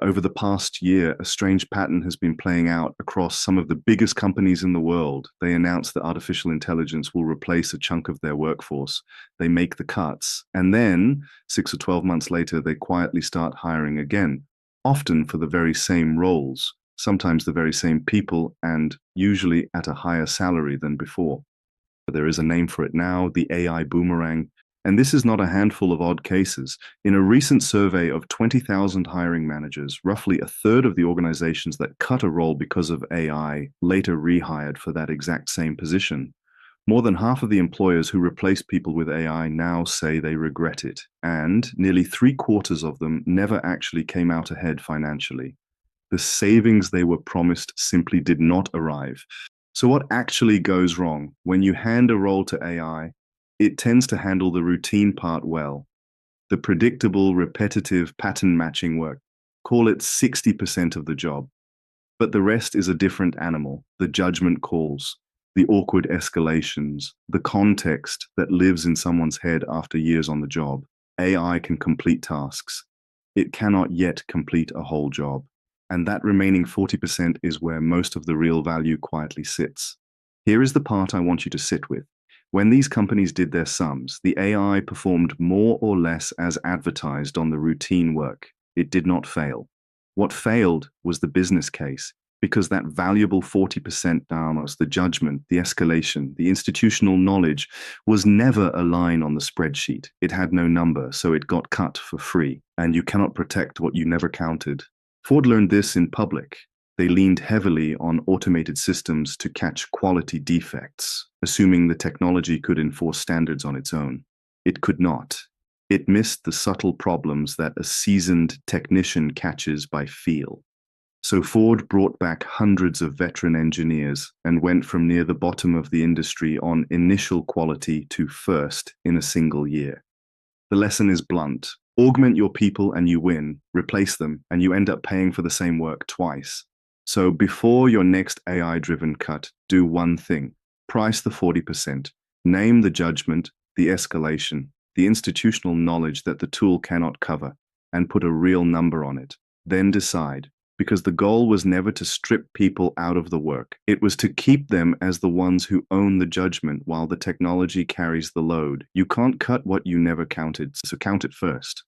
Over the past year, a strange pattern has been playing out across some of the biggest companies in the world. They announce that artificial intelligence will replace a chunk of their workforce. They make the cuts, and then 6 or 12 months later, they quietly start hiring again, often for the very same roles, sometimes the very same people, and usually at a higher salary than before. There is a name for it now, the AI boomerang. And this is not a handful of odd cases. In a recent survey of 20,000 hiring managers, roughly a third of the organizations that cut a role because of AI later rehired for that exact same position. More than half of the employers who replaced people with AI now say they regret it, and nearly three-quarters of them never actually came out ahead financially. The savings they were promised simply did not arrive. So what actually goes wrong when you hand a role to AI? It tends to handle the routine part well, the predictable, repetitive, pattern matching work. Call it 60% of the job. But the rest is a different animal, the judgment calls, the awkward escalations, the context that lives in someone's head after years on the job. AI can complete tasks. It cannot yet complete a whole job. And that remaining 40% is where most of the real value quietly sits. Here is the part I want you to sit with. When these companies did their sums, the AI performed more or less as advertised on the routine work. It did not fail. What failed was the business case, because that valuable 40% down was the judgment, the escalation, the institutional knowledge was never a line on the spreadsheet. It had no number, so it got cut for free, and you cannot protect what you never counted. Ford learned this in public. They leaned heavily on automated systems to catch quality defects, assuming the technology could enforce standards on its own. It could not. It missed the subtle problems that a seasoned technician catches by feel. So Ford brought back hundreds of veteran engineers and went from near the bottom of the industry on initial quality to first in a single year. The lesson is blunt. Augment your people and you win. Replace them and you end up paying for the same work twice. So before your next AI-driven cut, do one thing. Price the 40%. Name the judgment, the escalation, the institutional knowledge that the tool cannot cover, and put a real number on it. Then decide. Because the goal was never to strip people out of the work. It was to keep them as the ones who own the judgment while the technology carries the load. You can't cut what you never counted, so count it first.